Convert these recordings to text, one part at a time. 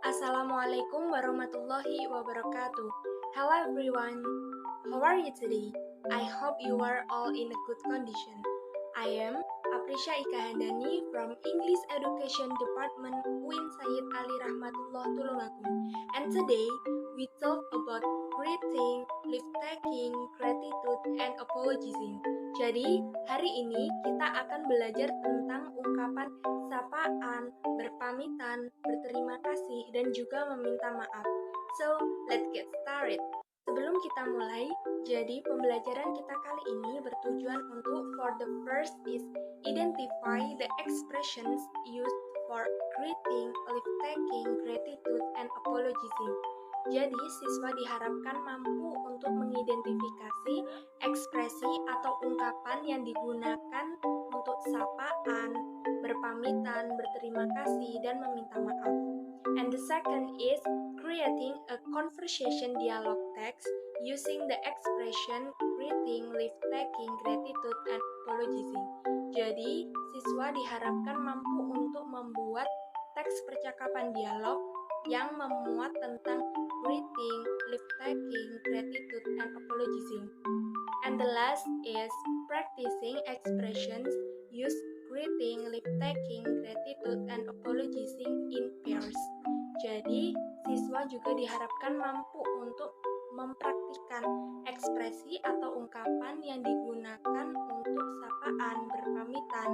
Assalamualaikum warahmatullahi wabarakatuh. Hello everyone. How are you today? I hope you are all in a good condition. I am Aprisha Ika Handani from English Education Department UIN Sayyid Ali Rahmatullah Tulungagung. And today we talk about greeting, leave taking, gratitude, and apologizing. Jadi, hari ini kita akan belajar tentang ungkapan sapaan, berpamitan, berterima kasih, dan juga meminta maaf. So, let's get started. Sebelum kita mulai, jadi pembelajaran kita kali ini bertujuan untuk for the first is identify the expressions used for greeting, leave taking, gratitude, and apologizing. Jadi, siswa diharapkan mampu untuk mengidentifikasi ekspresi atau ungkapan yang digunakan untuk sapaan, berpamitan, berterima kasih, dan meminta maaf. And the second is creating a conversation dialogue text using the expression greeting, leave taking, gratitude, and apologizing. Jadi, siswa diharapkan mampu untuk membuat teks percakapan dialog yang memuat tentang greeting, leave taking, gratitude, and apologizing. And the last is practicing expressions use greeting, leave taking, gratitude, and apologizing in pairs. Jadi, siswa juga diharapkan mampu untuk mempraktikkan ekspresi atau ungkapan yang digunakan untuk sapaan, berpamitan,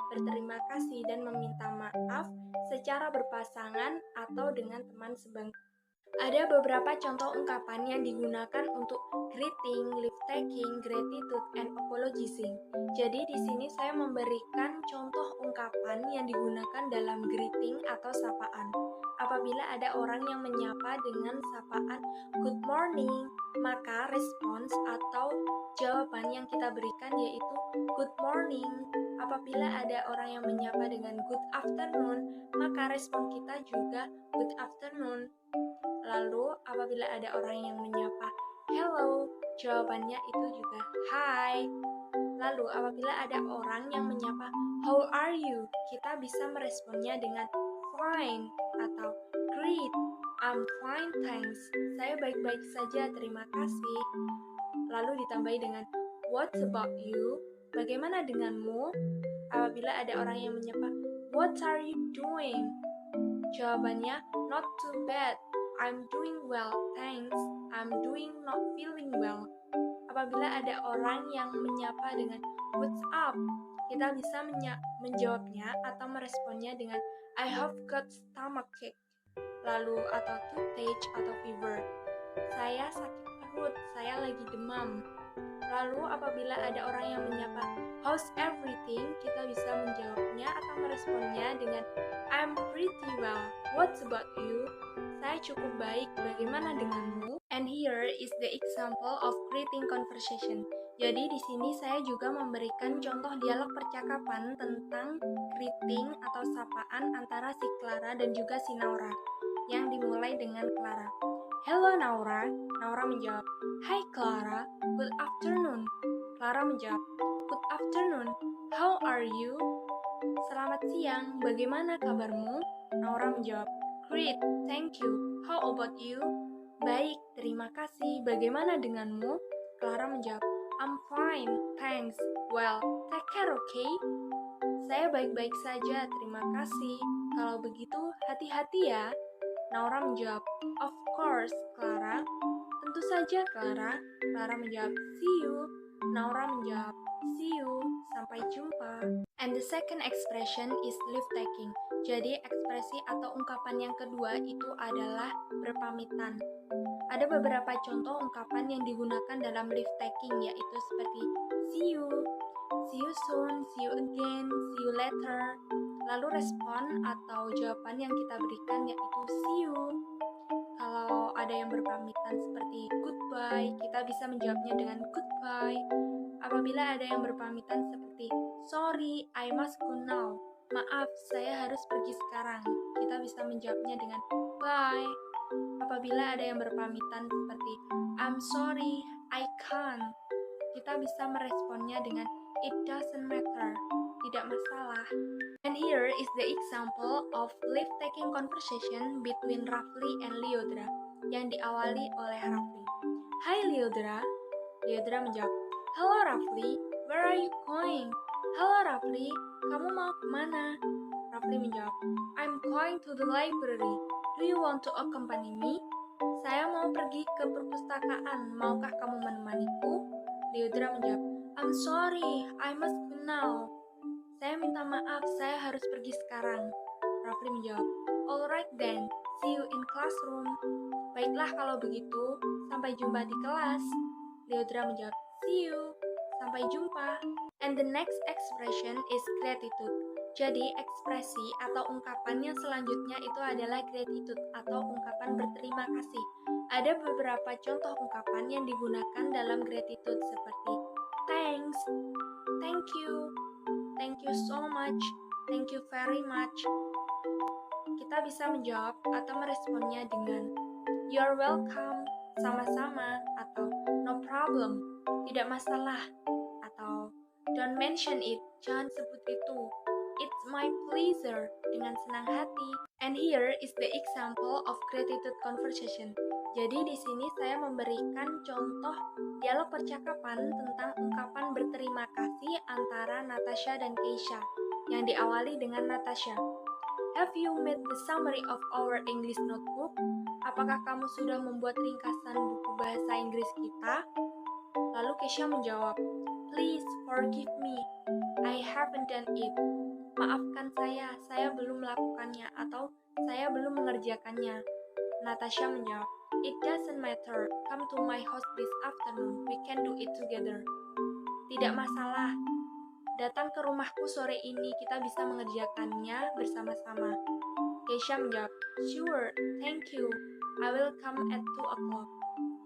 berterima kasih, dan meminta maaf secara berpasangan atau dengan teman sebangku. Ada beberapa contoh ungkapan yang digunakan untuk greeting, leave taking, gratitude, and apologizing. Jadi di sini saya memberikan contoh ungkapan yang digunakan dalam greeting atau sapaan. Apabila ada orang yang menyapa dengan sapaan good morning, maka respons atau jawaban yang kita berikan yaitu good morning. Apabila ada orang yang menyapa dengan good afternoon, maka respon kita juga good afternoon. Lalu, apabila ada orang yang menyapa hello, jawabannya itu juga hi. Lalu, apabila ada orang yang menyapa how are you, kita bisa meresponnya dengan fine atau great, I'm fine thanks, saya baik-baik saja, terima kasih. Lalu ditambahi dengan what about you, bagaimana denganmu? Apabila ada orang yang menyapa what are you doing, jawabannya not too bad, I'm doing well, thanks. I'm doing not feeling well. Apabila ada orang yang menyapa dengan what's up, kita bisa menjawabnya atau meresponnya dengan I have got stomachache. Lalu atau toothache atau fever. Saya sakit perut, saya lagi demam. Lalu apabila ada orang yang menyapa how's everything, kita bisa menjawabnya atau meresponnya dengan I'm pretty well. What's about you? Saya cukup baik, bagaimana denganmu? And here is the example of greeting conversation. Jadi di sini saya juga memberikan contoh dialog percakapan tentang greeting atau sapaan antara si Clara dan juga si Naura yang dimulai dengan Clara. Hello Naura. Naura menjawab, Hi Clara, good afternoon. Clara menjawab, Good afternoon, how are you? Selamat siang, bagaimana kabarmu? Naura menjawab, Great, thank you. How about you? Baik, terima kasih. Bagaimana denganmu? Clara menjawab, I'm fine, thanks. Well, take care, okay? Saya baik-baik saja, terima kasih. Kalau begitu, hati-hati ya. Naura menjawab, Of course, Clara. Tentu saja, Clara. Clara menjawab, See you. Naura menjawab, See you. Sampai jumpa. And the second expression is leave taking. Jadi ekspresi atau ungkapan yang kedua itu adalah berpamitan. Ada beberapa contoh ungkapan yang digunakan dalam leave taking, yaitu seperti see you soon, see you again, see you later. Lalu respon atau jawaban yang kita berikan yaitu see you. Kalau ada yang berpamitan seperti goodbye, kita bisa menjawabnya dengan goodbye. Apabila ada yang berpamitan seperti sorry, I must go now. Maaf, saya harus pergi sekarang. Kita bisa menjawabnya dengan bye. Apabila ada yang berpamitan seperti I'm sorry, I can't. Kita bisa meresponnya dengan it doesn't matter. tidak masalah. And here is the example of leave-taking conversation between Rafli and Lyodra yang diawali oleh Rafli. Hai Lyodra. Lyodra menjawab, Hello Rafli, where are you going? Halo Rafli, kamu mau kemana? Rafli menjawab, I'm going to the library. Do you want to accompany me? Saya mau pergi ke perpustakaan, maukah kamu menemaniku? Lyodra menjawab, I'm sorry, I must go now. Saya minta maaf, saya harus pergi sekarang. Rafli menjawab, Alright then, see you in classroom. Baiklah kalau begitu, sampai jumpa di kelas. Lyodra menjawab, see you, sampai jumpa. And the next expression is gratitude. Jadi ekspresi atau ungkapan yang selanjutnya itu adalah gratitude atau ungkapan berterima kasih. Ada beberapa contoh ungkapan yang digunakan dalam gratitude seperti thanks, thank you so much, thank you very much. Kita bisa menjawab atau meresponnya dengan you're welcome, sama-sama, atau no problem, tidak masalah, atau don't mention it, jangan sebut itu, it's my pleasure, dengan senang hati. And here is the example of gratitude conversation. Jadi di sini saya memberikan contoh dialog percakapan tentang ungkapan berterima kasih antara Natasha dan Keisha yang diawali dengan Natasha. Have you made the summary of our English notebook? Apakah kamu sudah membuat ringkasan buku bahasa Inggris kita? Lalu Keisha menjawab, Please forgive me, I haven't done it. Maafkan saya belum melakukannya atau saya belum mengerjakannya. Natasha menjawab, It doesn't matter, come to my house this afternoon, we can do it together. Tidak masalah, datang ke rumahku sore ini, kita bisa mengerjakannya bersama-sama. Keisha menjawab, Sure, thank you, I will come at 2 o'clock.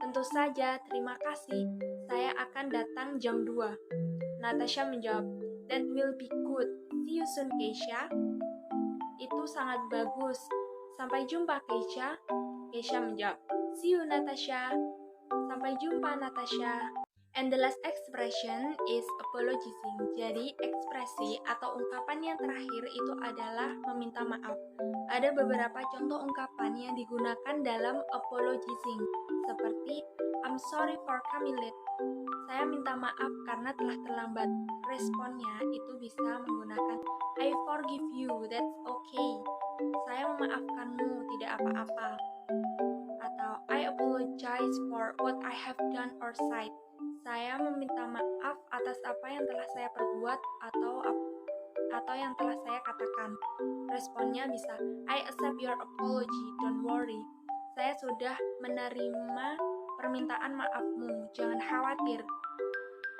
Tentu saja, terima kasih, saya akan datang jam 2. Natasha menjawab, That will be good, see you soon Keisha. Itu sangat bagus, sampai jumpa Keisha. Keisha menjawab, See you Natasha. Sampai jumpa Natasha. And the last expression is apologizing. Jadi ekspresi atau ungkapan yang terakhir itu adalah meminta maaf. Ada beberapa contoh ungkapan yang digunakan dalam apologizing, seperti I'm sorry for coming late. Saya minta maaf karena telah terlambat. Responnya itu bisa menggunakan I forgive you, that's okay. Saya memaafkanmu, tidak apa-apa. Atau I apologize for what I have done or said. Saya meminta maaf atas apa yang telah saya perbuat atau yang telah saya katakan. Responnya bisa, I accept your apology, don't worry. Saya sudah menerima permintaan maafmu, jangan khawatir.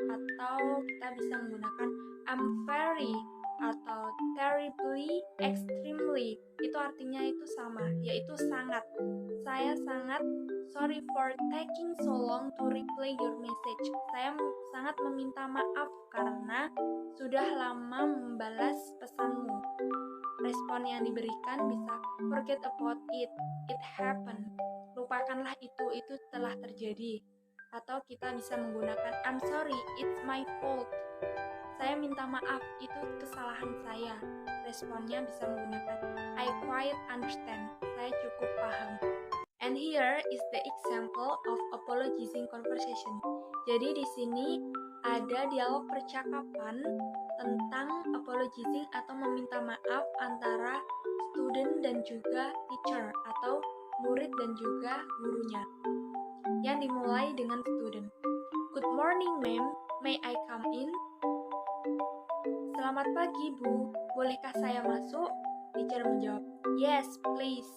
Atau kita bisa menggunakan I'm very atau terribly, extremely. Itu artinya itu sama, yaitu sangat. Saya sangat sorry for taking so long to reply your message. Saya sangat meminta maaf karena sudah lama membalas pesanmu. Respon yang diberikan bisa forget about it, it happened. Lupakanlah itu telah terjadi. Atau kita bisa menggunakan I'm sorry, it's my fault. Saya minta maaf, itu kesalahan saya. Responnya bisa menggunakan I quite understand. Saya cukup paham. And here is the example of apologizing conversation. Jadi di sini ada dialog percakapan tentang apologizing atau meminta maaf antara student dan juga teacher atau murid dan juga gurunya. Yang dimulai dengan student. Good morning, ma'am. May I come in? Selamat pagi, Bu. Bolehkah saya masuk? Teacher menjawab, Yes, please.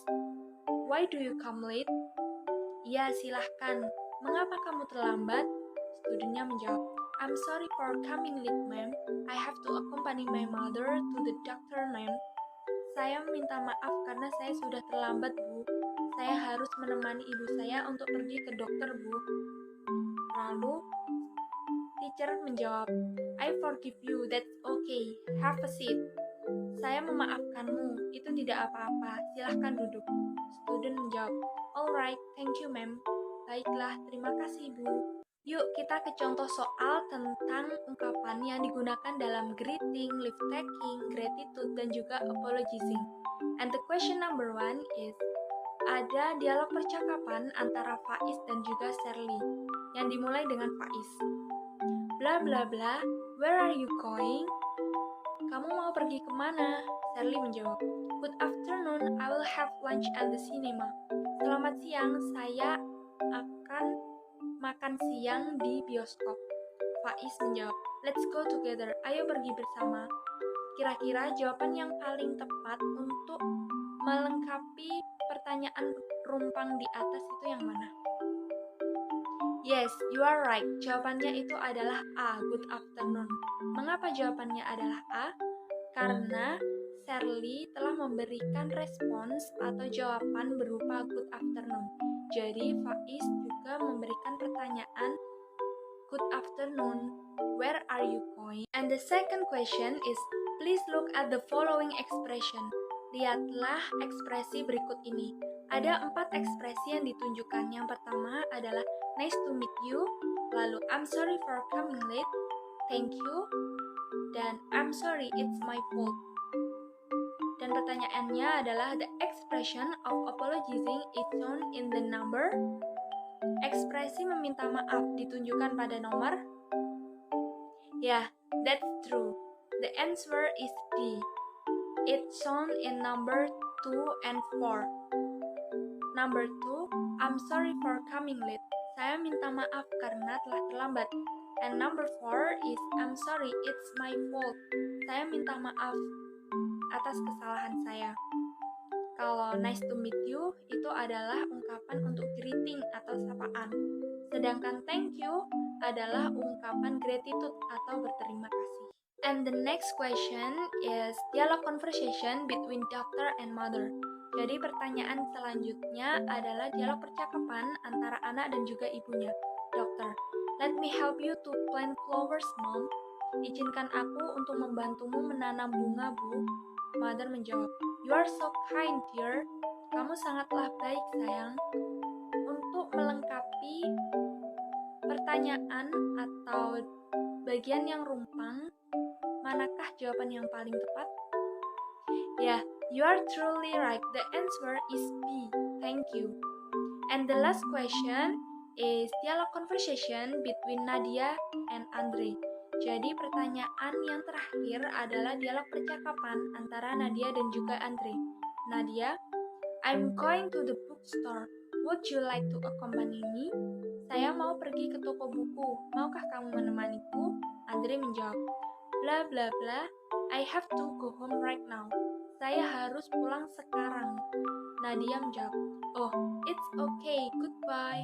Why do you come late? Ya, silahkan. Mengapa kamu terlambat? Studentnya menjawab, I'm sorry for coming late, ma'am. I have to accompany my mother to the doctor, ma'am. Saya minta maaf karena saya sudah terlambat, Bu. Saya harus menemani ibu saya untuk pergi ke dokter, Bu. Lalu, teacher menjawab, I forgive you, that's okay. Have a seat. Saya memaafkanmu, itu tidak apa-apa. Silahkan duduk. Student menjawab, Alright, thank you, ma'am. Baiklah, terima kasih, Bu. Yuk kita ke contoh soal tentang ungkapan yang digunakan dalam greeting, leave taking, gratitude, dan juga apologizing. And the question number 1 is, ada dialog percakapan antara Faiz dan juga Shirley yang dimulai dengan Faiz. Bla bla bla, where are you going? Kamu mau pergi kemana? Shirley menjawab, good afternoon, I will have lunch at the cinema. Selamat siang, saya akan makan siang di bioskop. Faiz menjawab, let's go together, ayo pergi bersama. Kira-kira jawaban yang paling tepat untuk melengkapi pertanyaan rumpang di atas itu yang mana? Yes, you are right. Jawabannya itu adalah A, good afternoon. Mengapa jawabannya adalah A? Karena Shirley telah memberikan respons atau jawaban berupa good afternoon. Jadi Faiz juga memberikan pertanyaan good afternoon, where are you going? And the second question is, please look at the following expression. Lihatlah ekspresi berikut ini. Ada 4 ekspresi yang ditunjukkan. Yang pertama adalah nice to meet you, lalu I'm sorry for coming late, thank you, dan I'm sorry it's my fault. Dan pertanyaannya adalah the expression of apologizing is shown in the number. Ekspresi meminta maaf ditunjukkan pada nomor. Yeah, that's true. The answer is D. It's shown in number 2 and 4. Number 2, I'm sorry for coming late. Saya minta maaf karena telah terlambat. And number 4 is I'm sorry, it's my fault. Saya minta maaf atas kesalahan saya. Kalau nice to meet you itu adalah ungkapan untuk greeting atau sapaan. Sedangkan thank you adalah ungkapan gratitude atau berterima kasih. And the next question is dialog conversation between doctor and mother. Jadi pertanyaan selanjutnya adalah dialog percakapan antara anak dan juga ibunya. Dokter, let me help you to plant flowers, mom. Izinkan aku untuk membantumu menanam bunga, Bu. Mother menjawab, you are so kind, dear. Kamu sangatlah baik, sayang. Untuk melengkapi pertanyaan atau bagian yang rumpang, manakah jawaban yang paling tepat? Ya, you are truly right. The answer is B. Thank you. And the last question is dialog conversation between Nadia and Andre. Jadi pertanyaan yang terakhir adalah dialog percakapan antara Nadia dan juga Andre. Nadia, I'm going to the bookstore. Would you like to accompany me? Saya mau pergi ke toko buku. Maukah kamu menemaniku? Andre menjawab, bla bla bla, I have to go home right now. Saya harus pulang sekarang. Nadia menjawab, oh, it's okay, goodbye.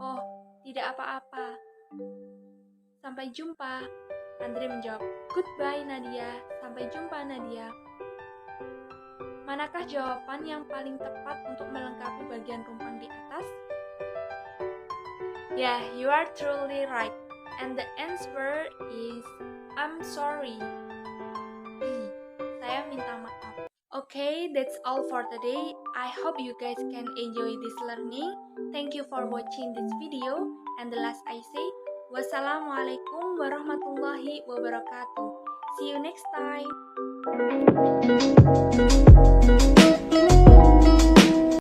Oh, tidak apa-apa. Sampai jumpa. Andre menjawab, goodbye Nadia. Sampai jumpa Nadia. Manakah jawaban yang paling tepat untuk melengkapi bagian rumpang di atas? Yeah, you are truly right. And the answer is I'm sorry. B. Saya minta maaf. Okay, that's all for today. I hope you guys can enjoy this learning. Thank you for watching this video. And the last I say, wassalamualaikum warahmatullahi wabarakatuh. See you next time.